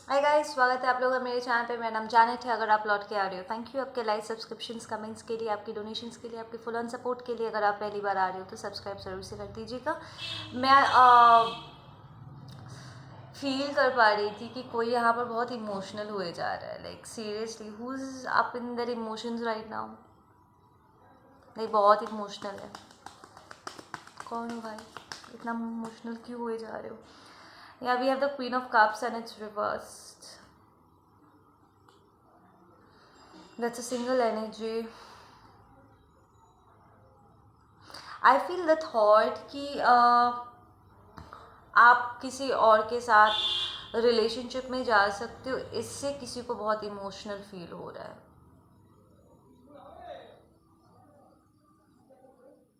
Hi guys, स्वागत है आप लोगों का मेरे चैनल पे। मेरा नाम जानेट है। अगर आप लौट के आ रहे हो, थैंक यू आपके लाइक, सब्सक्रिप्शंस, कमेंट्स के लिए, आपकी डोनेशंस के लिए, आपके फुल ऑन सपोर्ट के लिए। अगर आप पहली बार आ रहे हो तो सब्सक्राइब ज़रूर से कर दीजिएगा। मैं फील कर पा रही थी कि कोई यहाँ पर बहुत इमोशनल हुए जा रहा है। Like seriously, who is up in their emotions right now? Like बहुत इमोशनल है। कौन हो भाई? इतना इमोशनल क्यों हुए जा रहे हो? या we have the queen of cups and it's reversed. That's a single energy. I feel the thought कि आप किसी और के साथ रिलेशनशिप में जा सकते हो, इससे किसी को बहुत इमोशनल फील हो रहा है।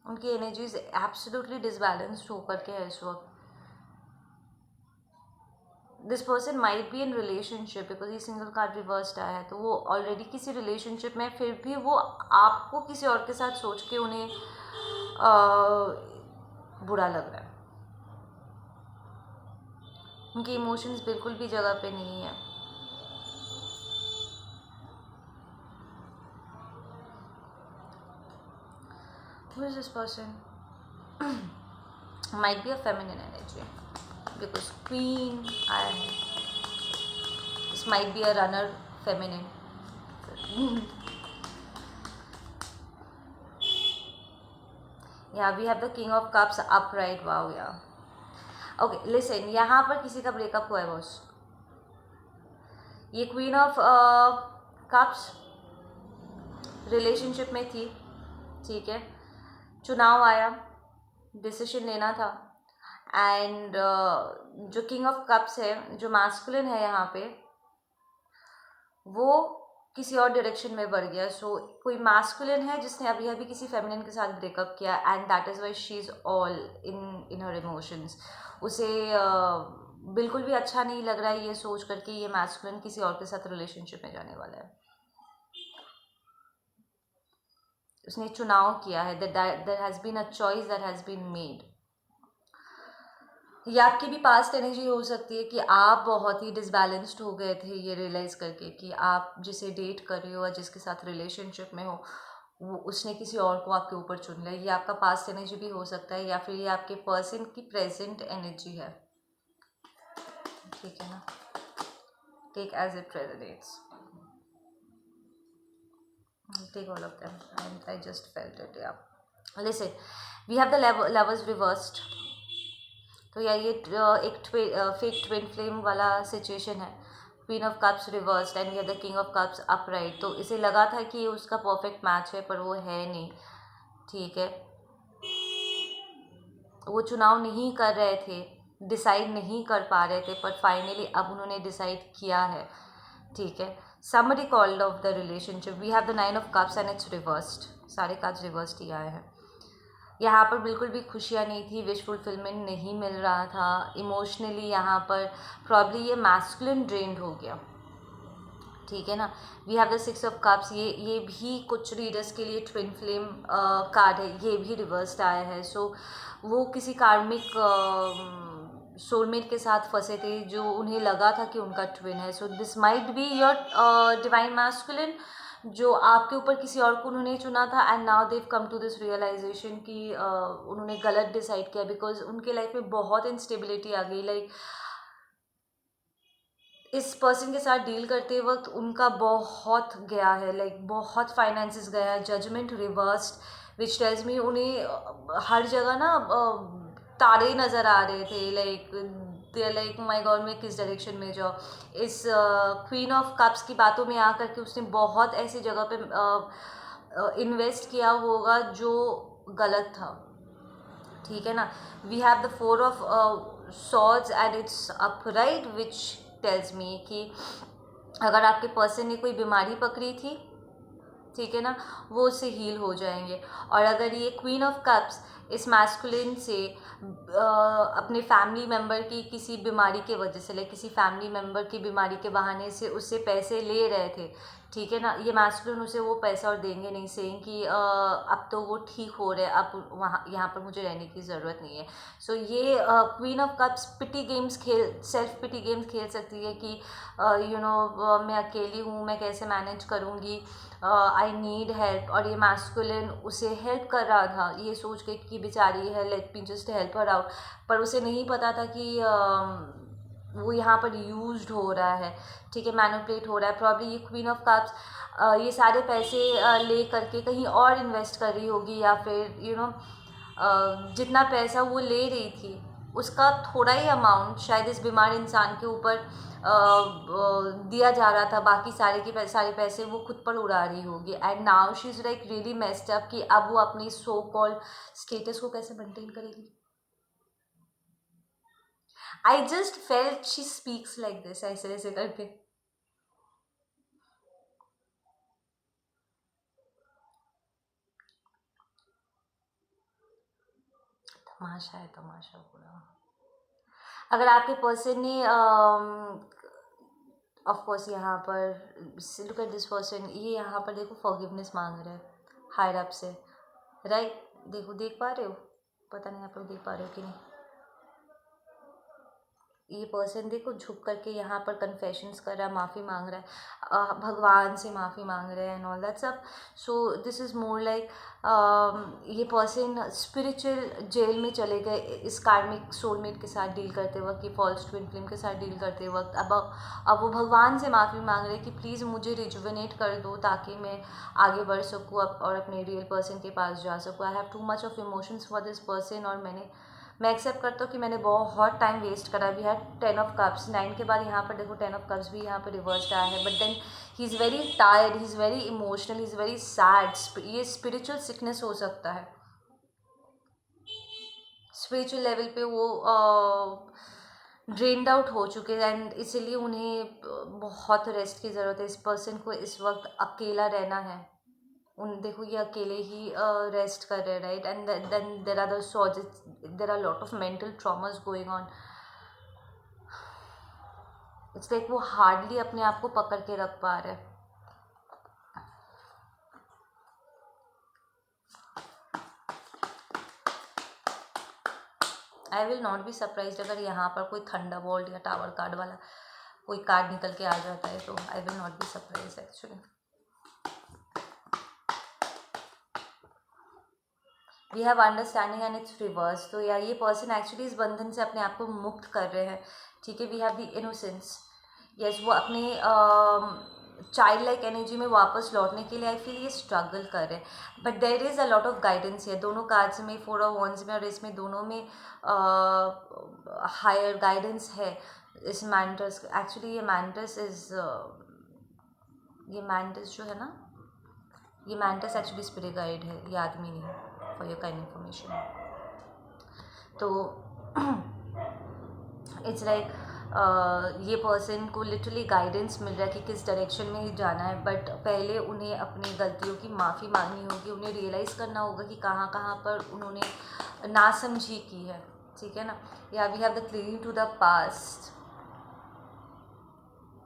उनकी एनर्जीज एब्सोल्युटली डिसबैलेंस्ड होकर के है इस वक्त। This person might be in relationship, because ये सिंगल कार्ड रिवर्स्ड आया है, तो वो ऑलरेडी किसी रिलेशनशिप में, फिर भी वो आपको किसी और के साथ सोच के उन्हें बुरा लग रहा है। उनके इमोशंस बिल्कुल भी जगह पे नहीं है। Who is this person? Might be a feminine energy because queen I am. This might be a runner feminine. Yeah, we have the king of cups upright. Wow, yeah. Okay, listen, यहाँ पर किसी का breakup हुआ है boss. ये queen of cups relationship में थी, ठीक है। चुनाव आया, डिसीजन लेना था, एंड जो किंग ऑफ कप्स है, जो मैस्कुलिन है यहाँ पे, वो किसी और डायरेक्शन में बढ़ गया। सो कोई मैस्कुलिन है जिसने अभी अभी किसी फेमिनिन के साथ ब्रेकअप किया, and that is why she is all in her emotions. उसे बिल्कुल भी अच्छा नहीं लग रहा है ये सोच करके ये मैस्कुलिन किसी और के साथ रिलेशनशिप में जाने वाला है। उसने चुनाव किया है, there has been a choice that has been made. ये आपकी भी पास्ट एनर्जी हो सकती है कि आप बहुत ही डिसबैलेंस्ड हो गए थे ये रियलाइज़ करके कि आप जिसे डेट कर रहे हो या जिसके साथ रिलेशनशिप में हो, वो उसने किसी और को आपके ऊपर चुन लिया। ये आपका पास्ट एनर्जी भी हो सकता है, या फिर ये आपके पर्सन की प्रेजेंट एनर्जी है, ठीक है ना। Take as it resonates, take all of them, and I just felt it. Yeah, listen, we have the lovers reversed. तो या ये एक फेक ट्विन फ्लेम वाला सिचुएशन है। Queen of cups reversed and the king of cups upright. तो इसे लगा था कि उसका परफेक्ट मैच है, पर वो है नहीं, ठीक है। वो चुनाव नहीं कर रहे थे, डिसाइड नहीं कर पा रहे थे, पर फाइनली अब उन्होंने डिसाइड किया है, ठीक है। Somebody called off the relationship. We have the 9 of cups and it's reversed. सारे कार्ड्स रिवर्स्ड ही आए हैं। यहाँ पर बिल्कुल भी खुशियाँ नहीं थी, विश फुलफिलमेंट नहीं मिल रहा था इमोशनली। यहाँ पर प्रॉब्ली ये मैस्कुलिन ड्रेन्ड हो गया, ठीक है ना। We have the 6 of cups. ये भी कुछ रीडर्स के लिए ट्विन फ्लेम कार्ड है, ये भी रिवर्स्ड आया है। सो वो किसी कार्मिक सोलमेट के साथ फंसे थे जो उन्हें लगा था कि उनका ट्विन है। So this might be your divine masculine, जो आपके ऊपर किसी और को उन्होंने चुना था, and now they've come to this realization कि उन्होंने गलत डिसाइड किया, बिकॉज उनके लाइफ में बहुत इंस्टेबिलिटी आ गई। लाइक इस पर्सन के साथ डील करते वक्त उनका बहुत गया है, लाइक बहुत फाइनेंसेस गया है। Judgement reversed which tells me उन्हें हर जगह ना तारे नज़र आ रहे थे, लाइक माय गॉड मैं किस डायरेक्शन में जाऊँ। इस क्वीन ऑफ कप्स की बातों में आकर के उसने बहुत ऐसी जगह पे इन्वेस्ट किया होगा जो गलत था, ठीक है ना। We have the 4 of swords and it's upright which tells me कि अगर आपके पर्सन ने कोई बीमारी पकड़ी थी, ठीक है ना, वो उससे हील हो जाएंगे। और अगर ये क्वीन ऑफ कप्स इस मैस्कुलिन से अपने फैमिली मेम्बर की किसी बीमारी के वजह से, लाइक किसी फैमिली मेम्बर की बीमारी के बहाने से उससे पैसे ले रहे थे, ठीक है ना। ये मैस्कुलिन उसे वो पैसा और देंगे नहीं, सेइंग कि अब तो वो ठीक हो रहे, अब वहाँ यहाँ पर मुझे रहने की ज़रूरत नहीं है। सो ये queen of cups pity games self pity games खेल सकती है कि मैं अकेली हूँ, मैं कैसे मैनेज करूँगी, आई नीड हेल्प। और ये मैस्कुलिन उसे हेल्प कर रहा था ये सोच के कि बेचारी है, let me just help her out. पर उसे नहीं पता था कि वो यहाँ पर यूज्ड हो रहा है, ठीक है, मैनिपुलेट हो रहा है। प्रॉब्ली ये क्वीन ऑफ कप्स ये सारे पैसे ले करके कहीं और इन्वेस्ट कर रही होगी, या फिर जितना पैसा वो ले रही थी उसका थोड़ा ही अमाउंट शायद इस बीमार इंसान के ऊपर दिया जा रहा था, बाकी सारे पैसे वो खुद पर उड़ा रही होगी। And now she is like really messed up कि अब वो अपनी सो कॉल्ड स्टेटस को कैसे मेंटेन करेगी। I just felt she speaks like this, ऐसे ऐसे करके। तमाशा है, तमाशा पूरा। अगर आपके पर्सन ने ऑफ कोर्स यहाँ पर लुक एट दिस पर्सन, ये यहाँ पर देखो फॉरगिवनेस मांग रहा है हायर अप से, राइट। देखो, देख पा रहे हो, पता नहीं आप लोग देख पा रहे हो कि नहीं। ये पर्सन देखो झुक करके यहाँ पर कन्फेशंस कर रहा है, माफ़ी मांग रहा है, भगवान से माफ़ी मांग रहे हैं एंड ऑल दैट सब। So this is more like ये पर्सन स्पिरिचुअल जेल में चले गए इस कार्मिक सोलमेट के साथ डील करते वक्त, ये फॉल्स ट्विन फ्लेम के साथ डील करते वक्त। अब वो भगवान से माफ़ी मांग रहे हैं कि प्लीज़ मुझे रिजुवेनेट कर दो ताकि मैं आगे बढ़ सकूँ और अपने रियल पर्सन के पास जा सकूँ। I have too much of emotions for this person, और मैं एक्सेप्ट करता हूँ कि मैंने बहुत टाइम वेस्ट करा। वी हैड 10 ऑफ कप्स, 9 के बाद यहाँ पर देखो 10 ऑफ कप्स भी यहाँ पर रिवर्स्ड आया है। But then he is very tired, he is very emotional, he is very sad. ये स्पिरिचुअल सिकनेस हो सकता है, स्पिरिचुअल लेवल पे वो ड्रेन्ड आउट हो चुके हैं, एंड इसीलिए उन्हें बहुत रेस्ट की ज़रूरत है। इस पर्सन को इस वक्त अकेला रहना है। देखो ये अकेले ही रेस्ट कर रहे हैं, right. And then there are the सॉजेस, there are lot of mental traumas going on. It's like वो हार्डली अपने आप को पकड़ के रख पा रहे हैं। I will not be surprise अगर यहाँ पर कोई थंडरबोल्ट या टावर कार्ड वाला कोई कार्ड निकल के आ जाता है, तो I will not be surprise actually. We have understanding and it's reverse. तो यार ये पर्सन एक्चुअली इस बंधन से अपने आप को मुक्त कर रहे हैं, ठीक है। We have the innocence, yes, वो अपने चाइल्ड लाइक एनर्जी में वापस लौटने के लिए आई फील ये स्ट्रगल कर रहे हैं। But there is a lot of guidance है दोनों कार्ड्स में, 4 ऑफ वंस में और इसमें, दोनों में हायर गाइडेंस है इस मैंटस। एक्चुअली ये मैंटस ये मैंटस जो है ना, ये मैंटस एक्चुअली स्पिरिट गाइड है, ये आदमी नहीं, फॉर योर काइंड इन्फॉर्मेशन। तो इट्स लाइक ये पर्सन को लिटरली गाइडेंस मिल रहा है कि किस डायरेक्शन में ही जाना है। बट पहले उन्हें अपनी गलतियों की माफ़ी मांगनी होगी, उन्हें रियलाइज़ करना होगा कि कहाँ कहाँ पर उन्होंने नासमझी की है, ठीक है ना। Yeah we have the cleaning to the past.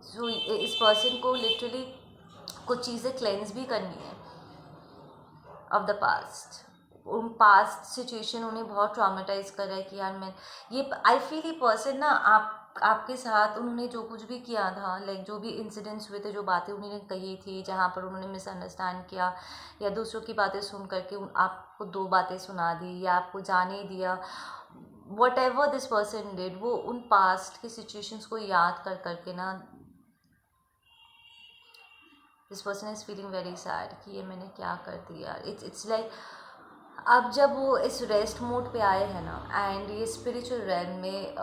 So इस पर्सन को लिटरली कुछ चीज़ें क्लेंस भी करनी है ऑफ द पास्ट। उन पास्ट सिचुएशन उन्हें बहुत ट्रॉमेटाइज कर रहा है कि यार मैं ये आई फील ये पर्सन ना आपके साथ उन्होंने जो कुछ भी किया था, लाइक जो भी इंसिडेंट्स हुए थे, जो बातें उन्होंने कही थी, जहाँ पर उन्होंने मिसअंडरस्टैंड किया या दूसरों की बातें सुन करके आपको 2 बातें सुना दी या आपको जाने दिया, what ever this person did, वो उन पास्ट की सिचुएशंस को याद कर करके ना this person is feeling very sad कि ये मैंने क्या कर दिया। इट्स लाइक अब जब वो इस रेस्ट मोड पे आए हैं ना, एंड ये स्पिरिचुअल रैन में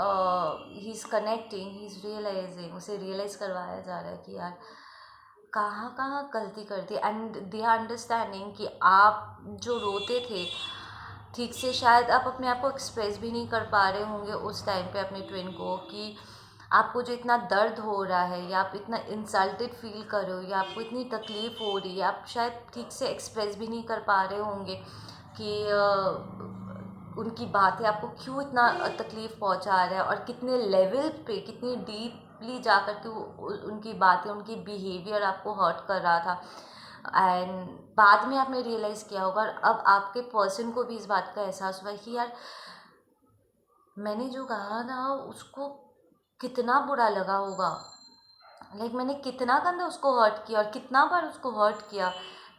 he is connecting, he is realizing, उसे रियलाइज़ करवाया जा रहा है कि यार कहाँ कहाँ गलती कर दी। एंड दे आर अंडरस्टैंडिंग कि आप जो रोते थे ठीक से, शायद आप अपने आप को एक्सप्रेस भी नहीं कर पा रहे होंगे उस टाइम पे अपने ट्विन को, कि आपको जो इतना दर्द हो रहा है या आप इतना इंसल्टेड फील कर रहे हो या आपको इतनी तकलीफ़ हो रही है, आप शायद ठीक से एक्सप्रेस भी नहीं कर पा रहे होंगे कि उनकी बातें आपको क्यों इतना तकलीफ़ पहुंचा रहा है, और कितने लेवल पे, कितनी डीपली जा कर के उनकी बातें, उनकी बिहेवियर आपको हर्ट कर रहा था। एंड बाद में आपने रियलाइज़ किया होगा, और अब आपके पर्सन को भी इस बात का एहसास हुआ कि यार मैंने जो कहा ना उसको कितना बुरा लगा होगा, मैंने कितना गंदा उसको हर्ट किया और कितना बार उसको हर्ट किया,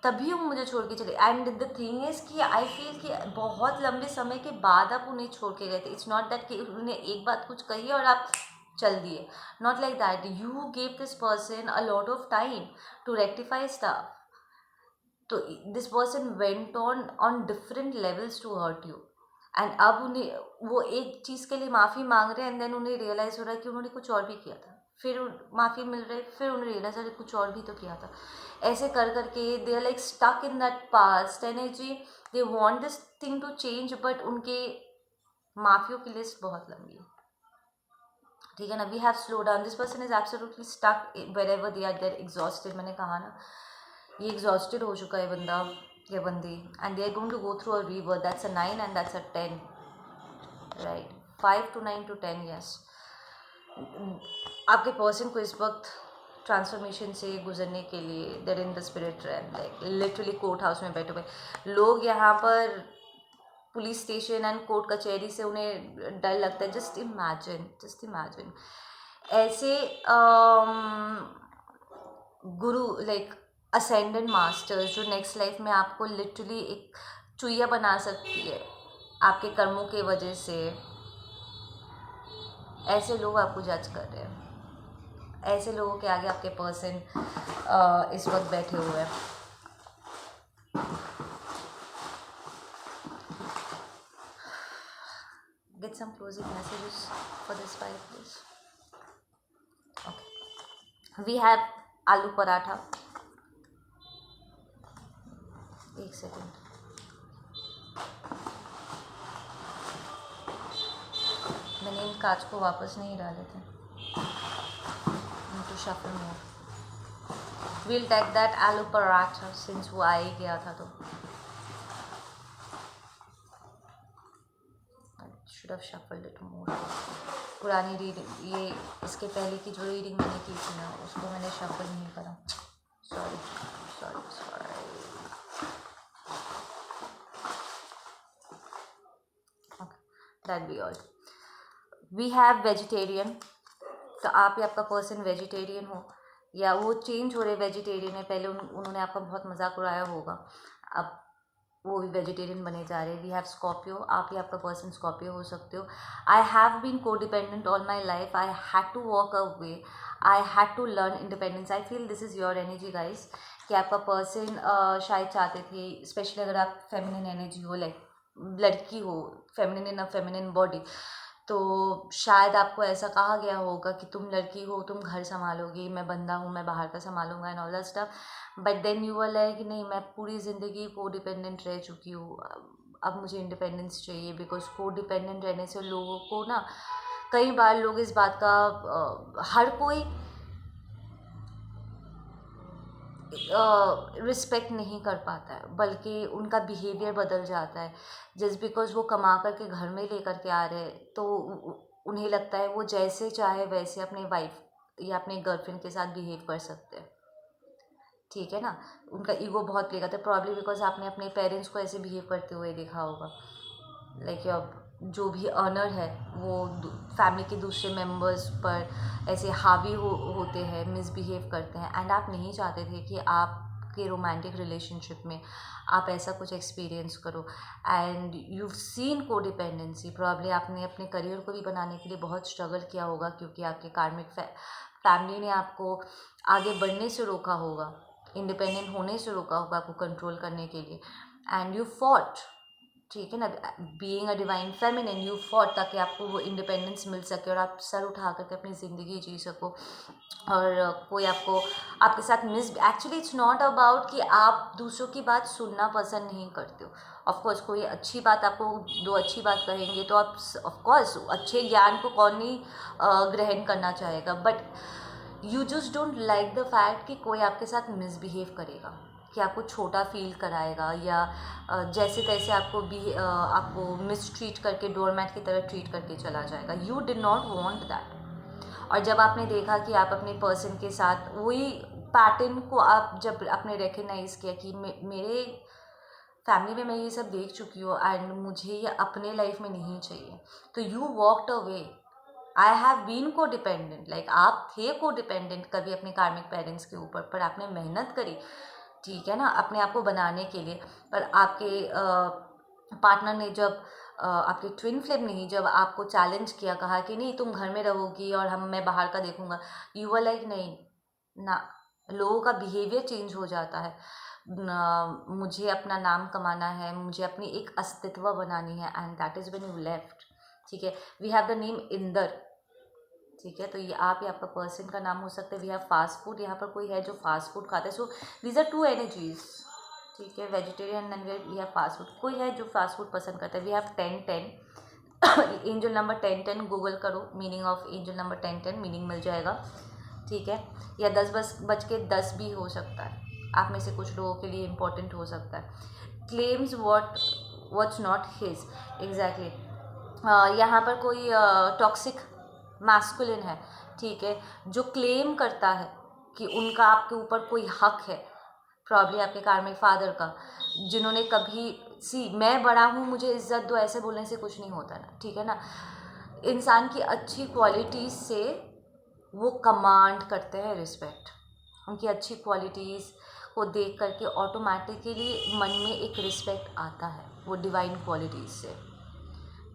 तभी वो मुझे छोड़ के चले। एंड द थिंग इज़ कि आई फील कि बहुत लंबे समय के बाद आप उन्हें छोड़ के गए थे। इट्स नॉट दैट कि उन्हें एक बात कुछ कही और आप चल दिए, not like that. You gave this person a lot of time to rectify stuff, तो this person went on different levels to hurt you. And अब उन्हें वो एक चीज़ के लिए माफ़ी मांग रहे हैं, एंड देन उन्हें रियलाइज़ हो रहा है कि उन्होंने कुछ और भी किया था, फिर माफ़ी मिल रही, फिर उन्हें रियलाइज़ हो रहा है कुछ और भी तो किया था। ऐसे कर करके they are like stuck in that past energy, they want this thing to change, but उनके माफियों की लिस्ट बहुत लंबी है, ठीक है ना। We have slow down, this person is absolutely stuck wherever they are, they're exhausted. मैंने कहा ना ये एग्जॉस्टेड हो चुका है बंदा या बंदी, and they are going to go through a rebirth. That's a 9 and that's a 10, right. 5 to 9 to 10, yes. आपके पर्सन को इस वक्त ट्रांसफॉर्मेशन से गुजरने के लिए there in the spirit realm, like literally courthouse में बैठे हुए लोग। यहाँ पर पुलिस स्टेशन एंड कोर्ट कचहरी से उन्हें डर लगता है। जस्ट इमेजिन ऐसे गुरु, लाइक असेंडेंट मास्टर्स, जो नेक्स्ट लाइफ में आपको लिटरली एक चुईया बना सकती है आपके कर्मों के वजह से, ऐसे लोग आपको जज कर रहे हैं। ऐसे लोगों के आगे आपके पर्सन इस वक्त बैठे हुए हैं। Get some closing messages for this fight, please. Okay. We have आलू पराठा। एक सेकेंड, मैंने इन कांच को वापस नहीं डाले थे। To shuffle more, we'll take that आलू पराठा since वो आ ही गया था, तो should have shuffled it more. पुरानी रीडिंग, ये इसके पहले की जो रीडिंग मैंने की थी ना, उसको मैंने शफल नहीं करा। Sorry. That be all. We have vegetarian, तो आप या आपका पर्सन वेजिटेरियन हो, या वो चेंज हो रहे वेजिटेरियन है। पहले उन्होंने आपका बहुत मजाक उड़ाया होगा, अब वो भी वेजिटेरियन बने जा रहे हैं। वी हैव स्कॉर्पियो, आप या आपका पर्सन स्कॉर्पियो हो सकते हो। I have been codependent all my life, I had to walk away, I had to learn independence. I feel this is your energy guys, कि आपका पर्सन शायद चाहते थे, स्पेशली अगर आप फेमिनिन एनर्जी हो, लाइक लड़की हो, feminine in a feminine body, तो शायद आपको ऐसा कहा गया होगा कि तुम लड़की हो, तुम घर संभालोगी, मैं बंदा हूँ, मैं बाहर का संभालूंगा and all that stuff. But then you are like नहीं, मैं पूरी ज़िंदगी को डिपेंडेंट रह चुकी हूँ, अब मुझे इंडिपेंडेंस चाहिए। बिकॉज को डिपेंडेंट रहने से लोगों को ना, कई बार लोग इस बात का हर कोई रिस्पेक्ट नहीं कर पाता है, बल्कि उनका बिहेवियर बदल जाता है। जस्ट बिकॉज वो कमा करके घर में लेकर के आ रहे हैं, तो उन्हें लगता है वो जैसे चाहे वैसे अपने वाइफ या अपने गर्लफ्रेंड के साथ बिहेव कर सकते हैं, ठीक है ना। उनका ईगो बहुत प्ले करता है, प्रॉब्लम बिकॉज आपने अपने पेरेंट्स को ऐसे बिहेव करते हुए देखा होगा। लाइक जो भी अर्नर है वो फैमिली के दूसरे मेंबर्स पर ऐसे हावी होते हैं, मिसबिहेव करते हैं, एंड आप नहीं चाहते थे कि आपके रोमांटिक रिलेशनशिप में आप ऐसा कुछ एक्सपीरियंस करो। एंड यू सीन को डिपेंडेंसी, प्रॉब्लम आपने अपने करियर को भी बनाने के लिए बहुत स्ट्रगल किया होगा, क्योंकि आपके कार्मिक फैमिली ने आपको आगे बढ़ने से रोका होगा, इंडिपेंडेंट होने से रोका होगा, आपको कंट्रोल करने के लिए। एंड यू फॉट, ठीक है ना, being a divine feminine, you fought ताकि आपको वो इंडिपेंडेंस मिल सके और आप सर उठा करके अपनी ज़िंदगी जी सको। और कोई आपको आपके साथ एक्चुअली इट्स नॉट अबाउट कि आप दूसरों की बात सुनना पसंद नहीं करते हो। ऑफकोर्स कोई अच्छी बात आपको दो अच्छी बात कहेंगे तो आप ऑफकोर्स अच्छे ज्ञान को कौन नहीं ग्रहण करना चाहेगा, but you just don't like the fact कि कोई आपके साथ मिसबिहेव करेगा, कि आपको छोटा फील कराएगा या जैसे तैसे आपको मिसट्रीट करके डोरमैट की तरह ट्रीट करके चला जाएगा। You did not want that. और जब आपने देखा कि आप अपने पर्सन के साथ वही पैटर्न को आप जब आपने रिकग्नाइज़ किया कि मेरे फैमिली में मैं ये सब देख चुकी हूँ एंड मुझे ये अपने लाइफ में नहीं चाहिए, तो you walked away. I have been codependent, like आप थे को डिपेंडेंट कभी अपने कार्मिक पेरेंट्स के ऊपर, पर आपने मेहनत करी, ठीक है ना, अपने आप को बनाने के लिए। पर आपके पार्टनर ने जब आपके ट्विन फ्लेम ने जब आपको चैलेंज किया, कहा कि नहीं तुम घर में रहोगी और मैं बाहर का देखूंगा, यू वर लाइक नहीं ना। लोगों का बिहेवियर चेंज हो जाता है। मुझे अपना नाम कमाना है, मुझे अपनी एक अस्तित्व बनानी है, and that is when you left. ठीक है, we have the name Inder, ठीक है, तो ये आप या आपका पर्सन का नाम हो सकता है। वी हैव फास्ट फूड, यहाँ पर कोई है जो फास्ट फूड खाता है, so these are two energies, ठीक है, vegetarian and we have fast food. कोई है जो फास्ट फूड पसंद करता है। We have 10-10 angel number 10-10 Google करो, meaning of angel number 10-10, meaning मिल जाएगा, ठीक है। या 10 भी हो सकता है, आप में से कुछ लोगों के लिए इम्पोर्टेंट हो सकता है। Claims what's not his, exactly. यहाँ पर कोई टॉक्सिक मैस्कुलिन है, ठीक है, जो क्लेम करता है कि उनका आपके ऊपर कोई हक है, प्रॉब्ली आपके कार्मिक फादर का, जिन्होंने कभी मैं बड़ा हूँ मुझे इज्जत दो ऐसे बोलने से कुछ नहीं होता ना, ठीक है ना। इंसान की अच्छी क्वालिटीज़ से वो कमांड करते हैं रिस्पेक्ट। उनकी अच्छी क्वालिटीज़ को देख करके ऑटोमेटिकली मन में एक रिस्पेक्ट आता है, वो डिवाइन क्वालिटीज़ से,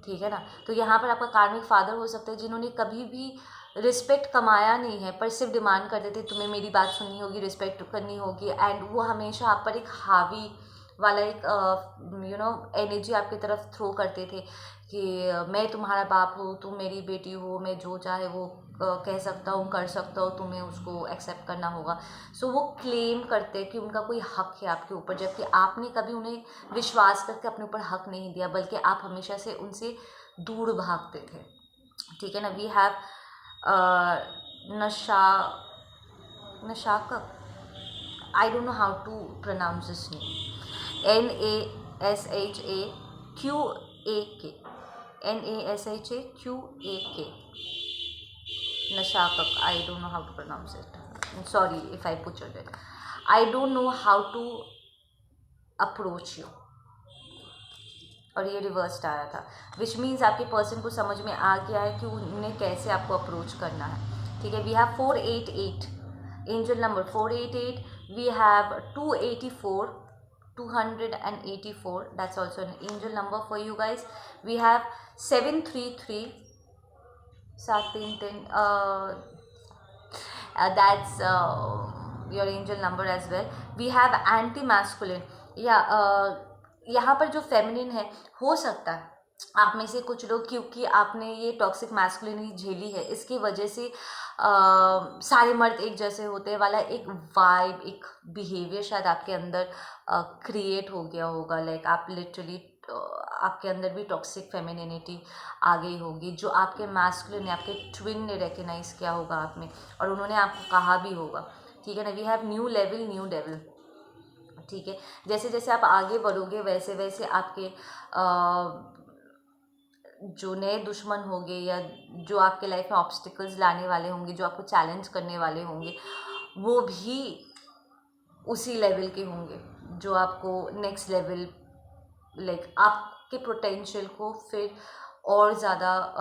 ठीक है ना। तो यहाँ पर आपका कार्मिक फादर हो सकता है जिन्होंने कभी भी रिस्पेक्ट कमाया नहीं है, पर सिर्फ डिमांड करते थे तुम्हें मेरी बात सुननी होगी, रिस्पेक्ट करनी होगी, एंड वो हमेशा आप पर एक हावी वाला एक एनर्जी आपकी तरफ थ्रो करते थे कि मैं तुम्हारा बाप हूँ, तुम मेरी बेटी हो, मैं जो चाहे वो कह सकता हूँ, कर सकता हूँ, तुम्हें उसको एक्सेप्ट करना होगा। सो वो क्लेम करते हैं कि उनका कोई हक है आपके ऊपर, जबकि आपने कभी उन्हें विश्वास करके अपने ऊपर हक नहीं दिया, बल्कि आप हमेशा से उनसे दूर भागते थे, ठीक है ना। वी हैव नशाकक, I don't know how to pronounce this name, NASHAQAK, NASHAQAK, Nashakak. I don't know how to pronounce it. Sorry if I butchered it. I don't know how to approach you. और ये reversed आया था, which means आपके person को समझ में आ गया है कि उन्हें कैसे आपको अप्रोच करना है, ठीक है। We have 488, angel number 488। We have 284, that's also an angel number for you guys. We have 733, 733, that's your angel number as well. We have anti-masculine, यहाँ पर जो फेमिनिन है, हो सकता है आप में से कुछ लोग, क्योंकि आपने ये टॉक्सिक मैस्कुलिनिटी झेली है, इसकी वजह से सारे मर्द एक जैसे होते हैं वाला एक वाइब, एक बिहेवियर शायद आपके अंदर क्रिएट हो गया होगा। लाइक आप लिटरली आपके अंदर भी टॉक्सिक फेमिनिनिटी आ गई होगी, जो आपके मैस्कुलिन ने, आपके ट्विन ने रिकग्नाइज़ किया होगा आप में, और उन्होंने आपको कहा भी होगा, ठीक है ना। We have new level, new devil, ठीक है। जैसे जैसे आप आगे बढ़ोगे वैसे वैसे आपके जो नए दुश्मन होंगे या जो आपके लाइफ में ऑब्स्टिकल्स लाने वाले होंगे, जो आपको चैलेंज करने वाले होंगे, वो भी उसी लेवल के होंगे जो आपको नेक्स्ट लेवल, लाइक आपके पोटेंशियल को फिर और ज़्यादा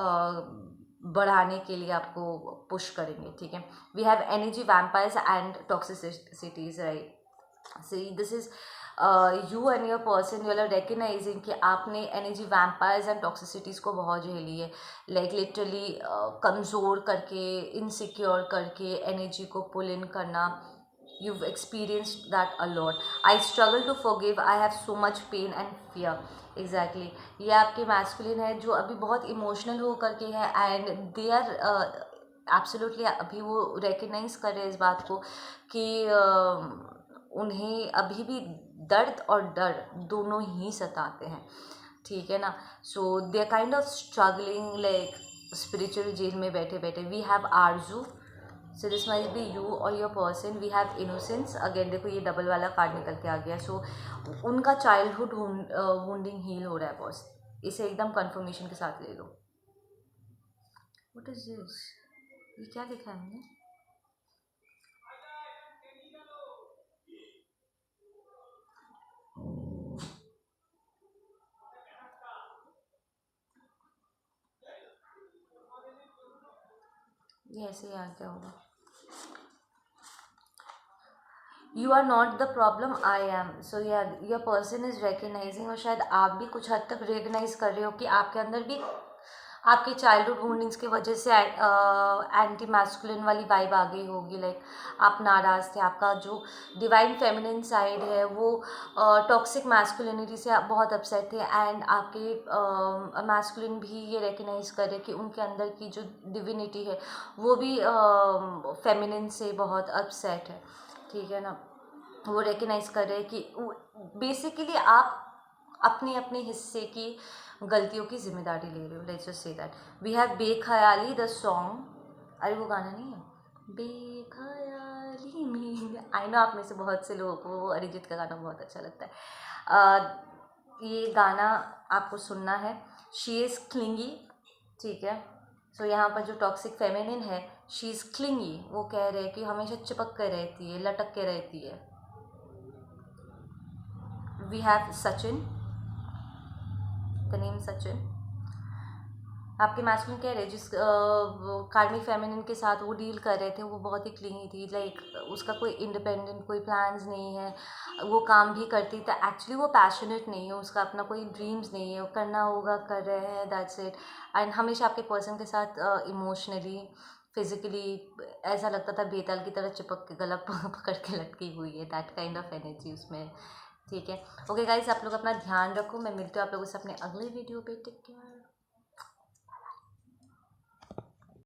बढ़ाने के लिए आपको पुश करेंगे, ठीक है। We have energy vampires and toxicities, right. See this is you and your person, you are recognizing कि आपने एनर्जी वैम्पायर्स एंड टॉक्सिसिटीज़ को बहुत झेली है, लाइक लिटरली कमज़ोर करके, इनसिक्योर करके एनर्जी को पुल इन करना। You've experienced that a lot. I struggle to forgive. I have so much pain and fear. Exactly. ये आपके मैस्कुलिन है जो अभी बहुत इमोशनल हो करके है, एंड दे आर एब्सोल्युटली, अभी वो रिकग्नाइज कर रहे हैं इस बात को कि उन्हें अभी भी दर्द और डर दोनों ही सताते हैं, ठीक है ना। So they are kind of struggling, like spiritual jail में बैठे बैठे। वी हैव आरजू, so this might be you और your person, we have innocence. Again देखो ये डबल वाला कार्ड निकल के आ गया। सो उनका चाइल्डहुड वुंडिंग हील हो रहा है बॉस, इसे एकदम कंफर्मेशन के साथ ले लो। व्हाट इज दिस, ये क्या लिखा है मैंने? ये ऐसे यहाँ क्या होगा? You are not the problem, I am. So your person is recognising, और शायद आप भी कुछ हद तक रिकग्नाइज कर रहे हो कि आपके अंदर भी आपके चाइल्डहुड वुंडिंग्स की वजह से एंटी मैस्कुलिन वाली वाइब आ गई होगी। लाइक आप नाराज़ थे, आपका जो डिवाइन फेमिनिन साइड है वो टॉक्सिक मैस्कुलिनिटी से आप बहुत अपसेट थे, एंड आपके मैस्कुलिन भी ये रिकग्नाइज करे कि उनके अंदर की जो डिविनिटी है वो भी फेमिनिन से बहुत अपसेट है, ठीक है ना। वो रिकग्नाइज कर रहे हैं कि बेसिकली आप अपने अपने हिस्से की गलतियों की जिम्मेदारी ले रहे हो। Let's just say that we have Bekhayali the song. अरे वो गाना नहीं है बेख्याली में? आई नो आप में से बहुत से लोगों को अरिजीत का गाना बहुत अच्छा लगता है। ये गाना आपको सुनना है। शी इज़ क्लिंगी, ठीक है। सो यहाँ पर जो टॉक्सिक फेमिनिन है, शी इज़ क्लिंगी, वो कह रहे हैं कि हमेशा चिपक कर रहती है, लटक के रहती है। We have Sachin, the name Sachin. आपके मैस्कुलिन कह रहे हैं जिस कार्मिक फेमिनिन के साथ वो डील कर रहे थे वो बहुत ही क्लिंगी थी। लाइक उसका कोई इंडिपेंडेंट कोई प्लान्स नहीं है, वो काम भी करती तो एक्चुअली वो पैशनेट नहीं है, उसका अपना कोई ड्रीम्स नहीं है, वो करना होगा कर रहे हैं, दैट्स इट। एंड हमेशा आपके पर्सन के साथ इमोशनली फिजिकली ऐसा लगता था बेताल की तरह चिपक के गला पकड़ के लटकी हुई है, दैट काइंड ऑफ एनर्जी उसमें, ठीक है। ओके गाइज, आप लोग अपना ध्यान रखो, मैं मिलती हूँ आप लोगों से अपने अगले वीडियो पे। Take care.